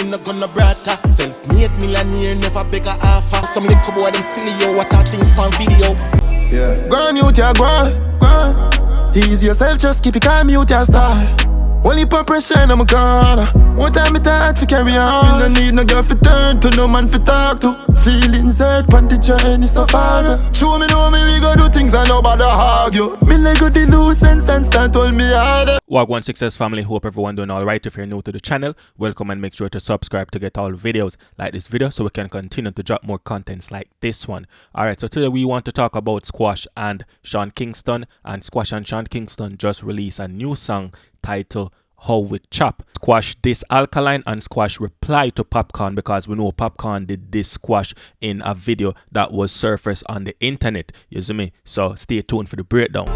in the gunna Brawta. Self-made millionaire, never beg a offer. Some little boy them silly yo, what are things pan video? Yeah. Go on mute ya, go on. Ease yourself, just keep it calm, mute ya star. Only put pressure in my corner. One time it hard to carry on. No need no girl for turn to, no man for talk to. Feelings hurt, pan the journey so far. Show me know me, we go do things and nobody argue. Me like go the loose and start hold me harder. Wagwan Success family, hope everyone doing alright. If you're new to the channel, welcome and make sure to subscribe to get all videos like this video so we can continue to drop more contents like this one. Alright, so today we want to talk about Squash and Sean Kingston. And Squash and Sean Kingston just released a new song titled How We Chop. Squash this Alkaline and Squash reply to Popcaan because we know Popcaan did this Squash in a video that was surfaced on the internet. You see me? So stay tuned for the breakdown.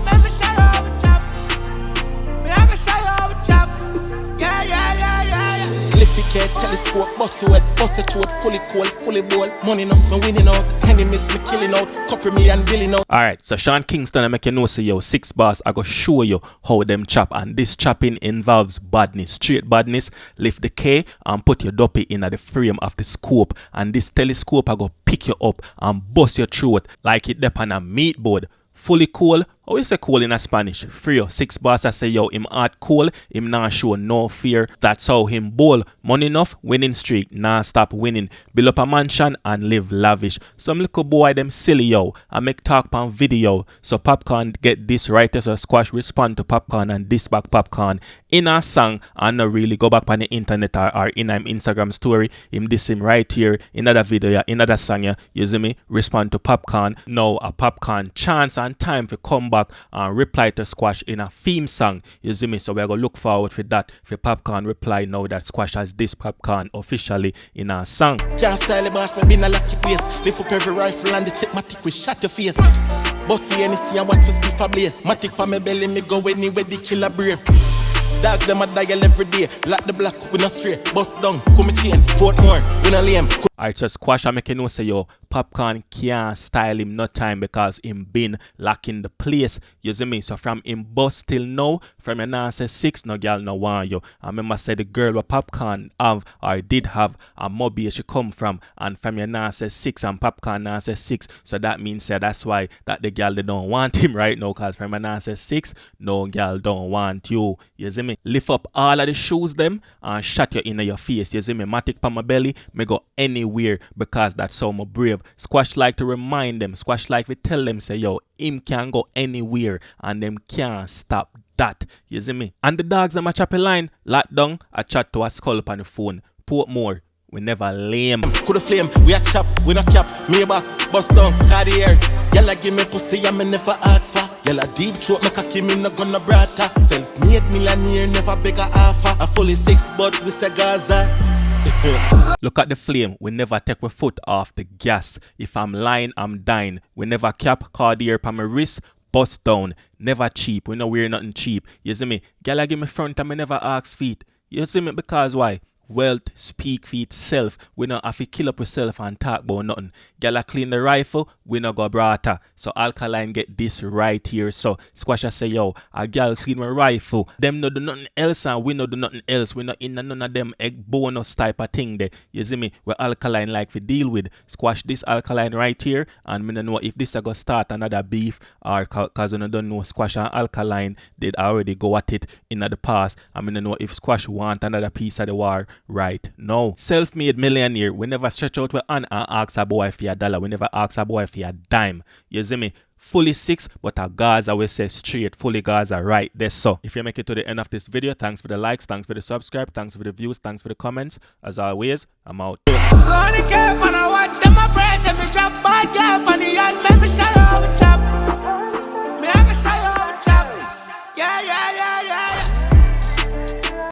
Telescope, bust you wet, bust your throat, fully cold, fully bold. Money enough, me winning out. Enemies, me killing out. Couple million billing out. Alright, so Sean Kingston, I make you know, say yo, 6 bars, I go show you how them chop. And this chopping involves badness, straight badness. Lift the K and put your dopey in at the frame of the scope. And this telescope, I go pick you up and bust your throat like it dep on a meat board. Fully cool. How you say cool in a Spanish? Frio. 6 bars I say yo, him hard cool, him nah show no fear. That's how him bowl. Money enough, winning streak, nah stop winning. Build up a mansion and live lavish. Some little boy them silly yo, I make talk pan video. So Popcaan get this right as a Squash respond to Popcaan and diss back Popcaan in a song and not really go back on the internet or in him Instagram story. Him diss him right here in another video, in another song, yeah. You see me? Respond to Popcaan. Now a Popcaan chance and time to come back and reply to Squash in a theme song. You see me? So we're gonna look forward for that. For Popcaan reply now that Squash has this Popcaan officially in a song. Can't style the boss, we been a lucky place. Lift up every rifle and the check matic, we shot your face. Bossy NC and watch for speed for blaze. Matic pa me belly, me go anywhere the killer brave. Dog them a dial every day. Lock the block, we not straight. Bust down, come chain, Portmore, we not lame. Alright, so Squash I make you know say yo, Popcaan can't style him no time because him been locking the place. You see me? So from him bust till now, from your now say 6, no girl no want you. I remember say the girl what Popcaan have or did have a mobile she come from, and from your now say 6 and Popcaan now say 6. So that means say that's why that the girl they don't want him right now, cause from your now say 6, no girl don't want you. You see me? Lift up all of the shoes them and shot you in your face. You see me? Matic pa my belly, me go anywhere because that's so my brave. Squash like to remind them, Squash like to tell them say yo, him can go anywhere and them can't stop that. You see me? And the dogs them a chop a line, lock down, a chat to a skull up on the phone. Portmore, we never lame. Could a flame, we a chop, we not cap. Me back, bust down, carrier. Yalla give me pussy and me never ask for. Yalla deep throat, me cocky, me no gonna Brawta. Self-made millionaire, never beg a offer. A fully 6 but we say Gaza. Look at the flame, we never take my foot off the gas. If I'm lying, I'm dying. We never cap, cardiac pa my wrist, bust down. Never cheap, we no wear nothing cheap. You see me? Gala give me front and me never ask feet. You see me? Because why? Wealth speak for itself. We not have to kill up yourself and talk about nothing. Gala clean the rifle, we not go Brawta. So Alkaline get this right here. So Squash say yo, a gal clean my rifle. Them no do nothing else and we no do nothing else. We not in none of them egg bonus type of thing there. You see me? Where Alkaline like to deal with. Squash this Alkaline right here, and me no know if this a go start another beef or cause we no don't know Squash and Alkaline did already go at it in the past. And me no know if Squash want another piece of the war right now. Self-made millionaire, we never stretch out with hand and ask a boy for $1. We never ask a boy for a dime. You see me? Fully 6, but a Gaza we say straight, fully Gaza right there. So if you make it to the end of this video, thanks for the likes, thanks for the subscribe, thanks for the views, thanks for the comments. As always, I'm out.